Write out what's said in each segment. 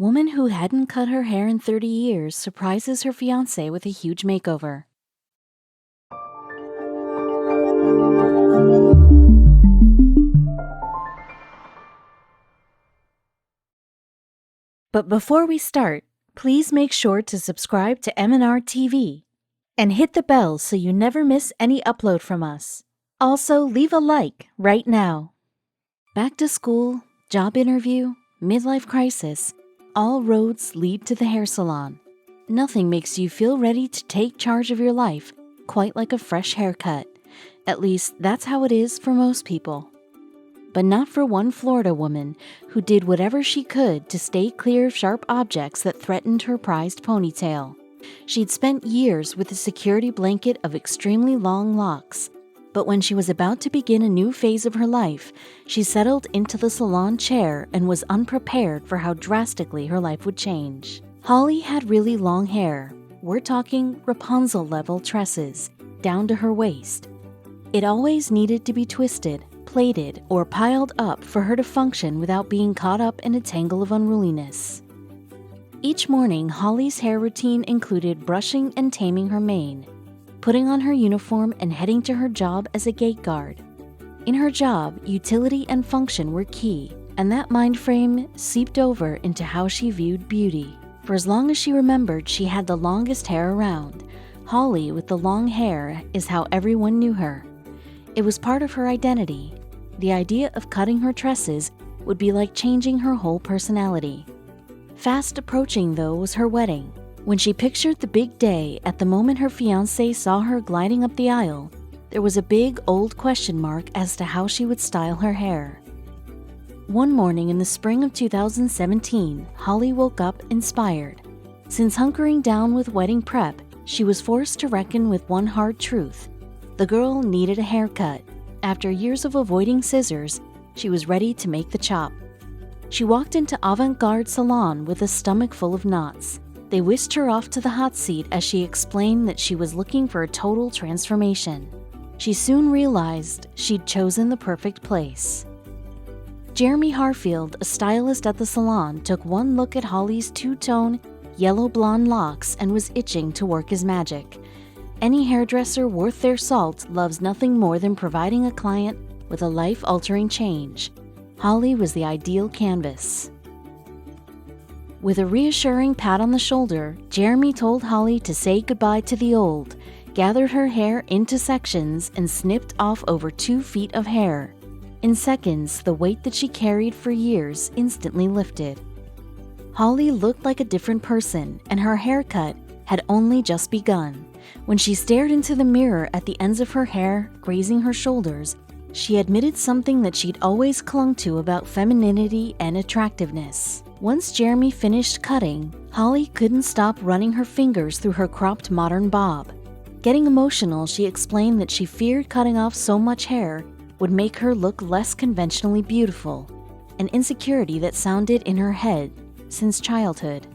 Woman who hadn't cut her hair in 30 years surprises her fiance with a huge makeover. But before we start, please make sure to subscribe to m&rtv and hit the bell so you never miss any upload from us. Also, leave a like right now. Back to school, job interview, midlife crisis, all roads lead to the hair salon. Nothing makes you feel ready to take charge of your life quite like a fresh haircut. At least, that's how it is for most people. But not for one Florida woman who did whatever she could to stay clear of sharp objects that threatened her prized ponytail. She'd spent years with a security blanket of extremely long locks, but when she was about to begin a new phase of her life, she settled into the salon chair and was unprepared for how drastically her life would change. Holly had really long hair. We're talking Rapunzel-level tresses, down to her waist. It always needed to be twisted, plaited, or piled up for her to function without being caught up in a tangle of unruliness. Each morning, Holly's hair routine included brushing and taming her mane, putting on her uniform and heading to her job as a gate guard. In her job, utility and function were key, and that mind frame seeped over into how she viewed beauty. For as long as she remembered, she had the longest hair around. Holly with the long hair is how everyone knew her. It was part of her identity. The idea of cutting her tresses would be like changing her whole personality. Fast approaching, though, was her wedding. When she pictured the big day, at the moment her fiancé saw her gliding up the aisle, there was a big old question mark as to how she would style her hair. One morning in the spring of 2017, Holly woke up inspired. Since hunkering down with wedding prep, she was forced to reckon with one hard truth. The girl needed a haircut. After years of avoiding scissors, she was ready to make the chop. She walked into avant-garde salon with a stomach full of knots. They whisked her off to the hot seat as she explained that she was looking for a total transformation. She soon realized she'd chosen the perfect place. Jeremy Harfield, a stylist at the salon, took one look at Holly's two-tone, yellow-blonde locks and was itching to work his magic. Any hairdresser worth their salt loves nothing more than providing a client with a life-altering change. Holly was the ideal canvas. With a reassuring pat on the shoulder, Jeremy told Holly to say goodbye to the old, gathered her hair into sections, and snipped off over 2 feet of hair. In seconds, the weight that she carried for years instantly lifted. Holly looked like a different person, and her haircut had only just begun. When she stared into the mirror at the ends of her hair grazing her shoulders, she admitted something that she'd always clung to about femininity and attractiveness. Once Jeremy finished cutting, Holly couldn't stop running her fingers through her cropped modern bob. Getting emotional, she explained that she feared cutting off so much hair would make her look less conventionally beautiful, an insecurity that sounded in her head since childhood.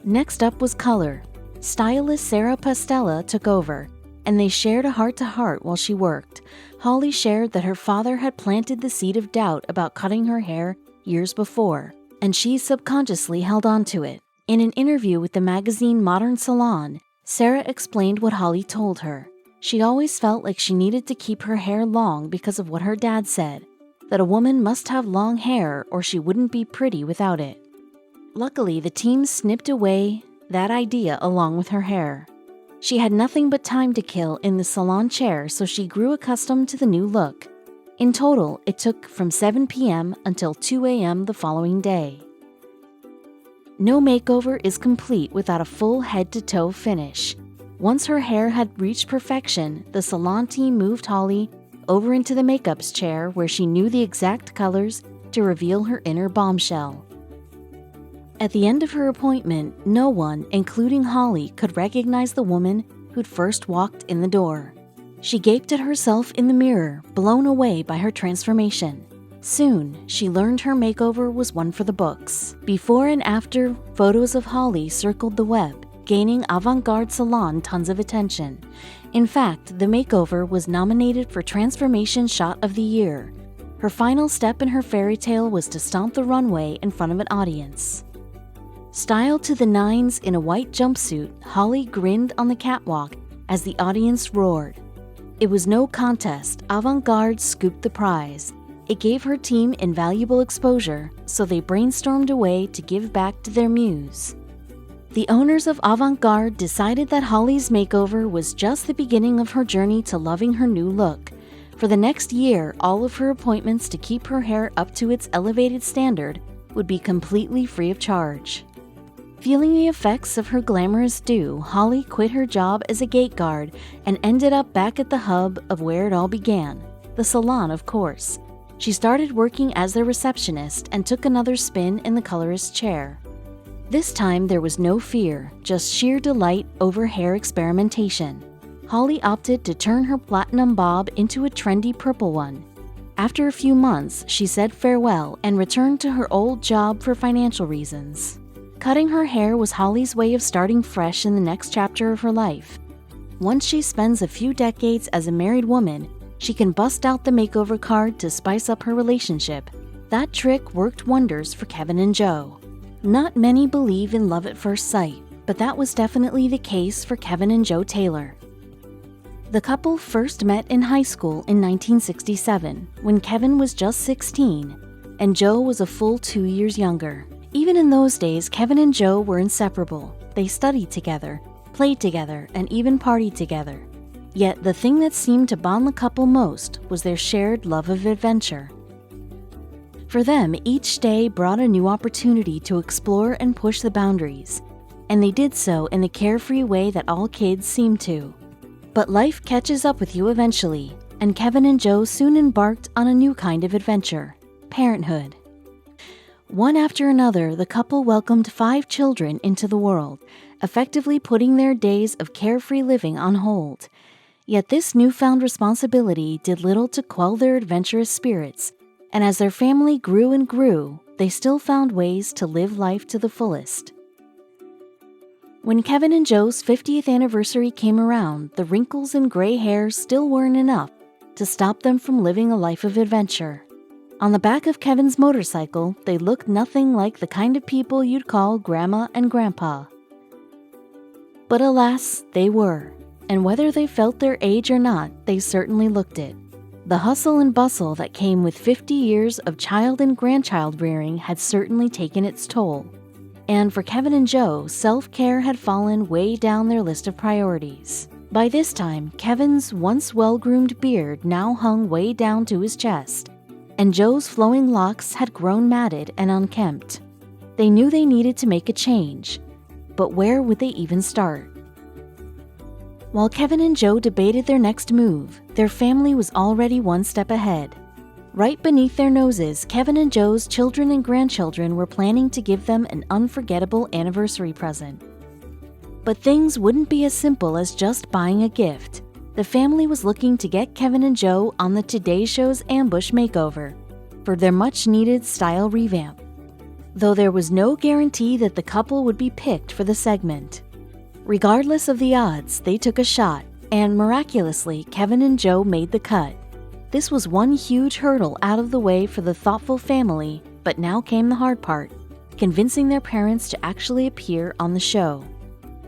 Next up was color. Stylist Sarah Pastella took over, and they shared a heart-to-heart while she worked. Holly shared that her father had planted the seed of doubt about cutting her hair years before, and she subconsciously held on to it. In an interview with the magazine Modern Salon, Sarah explained what Holly told her. She always felt like she needed to keep her hair long because of what her dad said, that a woman must have long hair or she wouldn't be pretty without it. Luckily, the team snipped away that idea along with her hair. She had nothing but time to kill in the salon chair, so she grew accustomed to the new look. In total, it took from 7 p.m. until 2 a.m. the following day. No makeover is complete without a full head-to-toe finish. Once her hair had reached perfection, the salon team moved Holly over into the makeup's chair where she knew the exact colors to reveal her inner bombshell. At the end of her appointment, no one, including Holly, could recognize the woman who'd first walked in the door. She gaped at herself in the mirror, blown away by her transformation. Soon, she learned her makeover was one for the books. Before and after photos of Holly circled the web, gaining avant-garde salon tons of attention. In fact, the makeover was nominated for Transformation Shot of the Year. Her final step in her fairy tale was to stomp the runway in front of an audience. Styled to the nines in a white jumpsuit, Holly grinned on the catwalk as the audience roared. It was no contest. Avant-Garde scooped the prize. It gave her team invaluable exposure, so they brainstormed a way to give back to their muse. The owners of Avant-Garde decided that Holly's makeover was just the beginning of her journey to loving her new look. For the next year, all of her appointments to keep her hair up to its elevated standard would be completely free of charge. Feeling the effects of her glamorous due, Holly quit her job as a gate guard and ended up back at the hub of where it all began, the salon, of course. She started working as their receptionist and took another spin in the colorist's chair. This time there was no fear, just sheer delight over hair experimentation. Holly opted to turn her platinum bob into a trendy purple one. After a few months, she said farewell and returned to her old job for financial reasons. Cutting her hair was Holly's way of starting fresh in the next chapter of her life. Once she spends a few decades as a married woman, she can bust out the makeover card to spice up her relationship. That trick worked wonders for Kevin and Joe. Not many believe in love at first sight, but that was definitely the case for Kevin and Joe Taylor. The couple first met in high school in 1967, when Kevin was just 16, and Joe was a full 2 years younger. Even in those days, Kevin and Joe were inseparable. They studied together, played together, and even partied together. Yet the thing that seemed to bond the couple most was their shared love of adventure. For them, each day brought a new opportunity to explore and push the boundaries, and they did so in the carefree way that all kids seem to. But life catches up with you eventually, and Kevin and Joe soon embarked on a new kind of adventure: parenthood. One after another, the couple welcomed 5 children into the world, effectively putting their days of carefree living on hold. Yet this newfound responsibility did little to quell their adventurous spirits, and as their family grew and grew, they still found ways to live life to the fullest. When Kevin and Joe's 50th anniversary came around, the wrinkles and gray hair still weren't enough to stop them from living a life of adventure. On the back of Kevin's motorcycle, they looked nothing like the kind of people you'd call Grandma and Grandpa. But alas, they were, and whether they felt their age or not, they certainly looked it. The hustle and bustle that came with 50 years of child and grandchild rearing had certainly taken its toll. And for Kevin and Joe, self-care had fallen way down their list of priorities. By this time, Kevin's once well-groomed beard now hung way down to his chest, and Joe's flowing locks had grown matted and unkempt. They knew they needed to make a change, but where would they even start? While Kevin and Joe debated their next move, their family was already one step ahead. Right beneath their noses, Kevin and Joe's children and grandchildren were planning to give them an unforgettable anniversary present. But things wouldn't be as simple as just buying a gift. The family was looking to get Kevin and Joe on the Today Show's Ambush Makeover for their much-needed style revamp, though there was no guarantee that the couple would be picked for the segment. Regardless of the odds, they took a shot, and miraculously, Kevin and Joe made the cut. This was one huge hurdle out of the way for the thoughtful family, but now came the hard part: convincing their parents to actually appear on the show.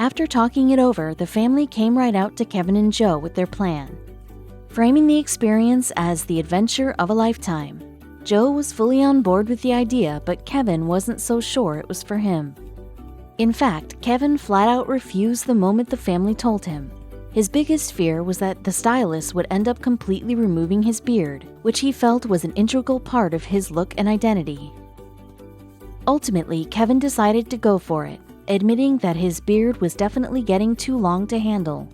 After talking it over, the family came right out to Kevin and Joe with their plan. Framing the experience as the adventure of a lifetime, Joe was fully on board with the idea, but Kevin wasn't so sure it was for him. In fact, Kevin flat out refused the moment the family told him. His biggest fear was that the stylist would end up completely removing his beard, which he felt was an integral part of his look and identity. Ultimately, Kevin decided to go for it, admitting that his beard was definitely getting too long to handle.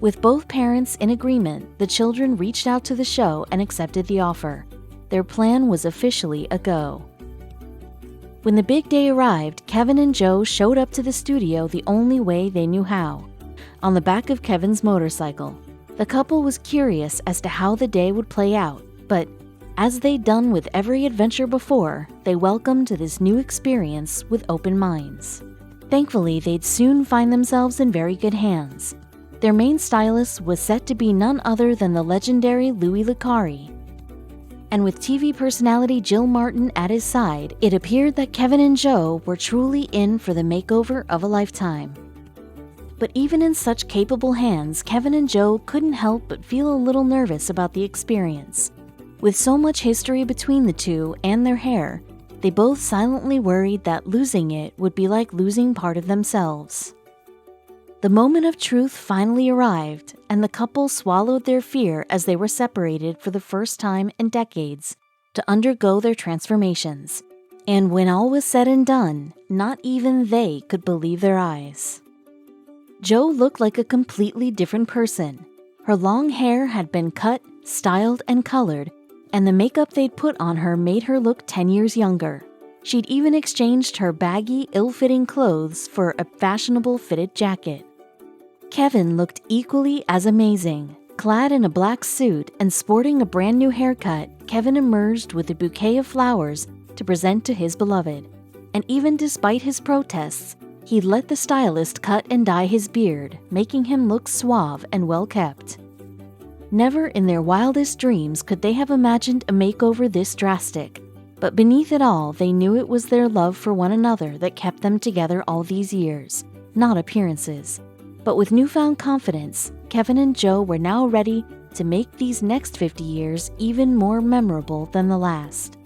With both parents in agreement, the children reached out to the show and accepted the offer. Their plan was officially a go. When the big day arrived, Kevin and Joe showed up to the studio the only way they knew how: on the back of Kevin's motorcycle. The couple was curious as to how the day would play out, but as they'd done with every adventure before, they welcomed this new experience with open minds. Thankfully, they'd soon find themselves in very good hands. Their main stylist was set to be none other than the legendary Louis Licari. And with TV personality Jill Martin at his side, it appeared that Kevin and Joe were truly in for the makeover of a lifetime. But even in such capable hands, Kevin and Joe couldn't help but feel a little nervous about the experience. With so much history between the two and their hair, they both silently worried that losing it would be like losing part of themselves. The moment of truth finally arrived, and the couple swallowed their fear as they were separated for the first time in decades to undergo their transformations. And when all was said and done, not even they could believe their eyes. Joe looked like a completely different person. Her long hair had been cut, styled, and colored, and the makeup they'd put on her made her look 10 years younger. She'd even exchanged her baggy, ill-fitting clothes for a fashionable fitted jacket. Kevin looked equally as amazing. Clad in a black suit and sporting a brand new haircut, Kevin emerged with a bouquet of flowers to present to his beloved. And even despite his protests, he let the stylist cut and dye his beard, making him look suave and well-kept. Never in their wildest dreams could they have imagined a makeover this drastic, but beneath it all, they knew it was their love for one another that kept them together all these years, not appearances. But with newfound confidence, Kevin and Joe were now ready to make these next 50 years even more memorable than the last.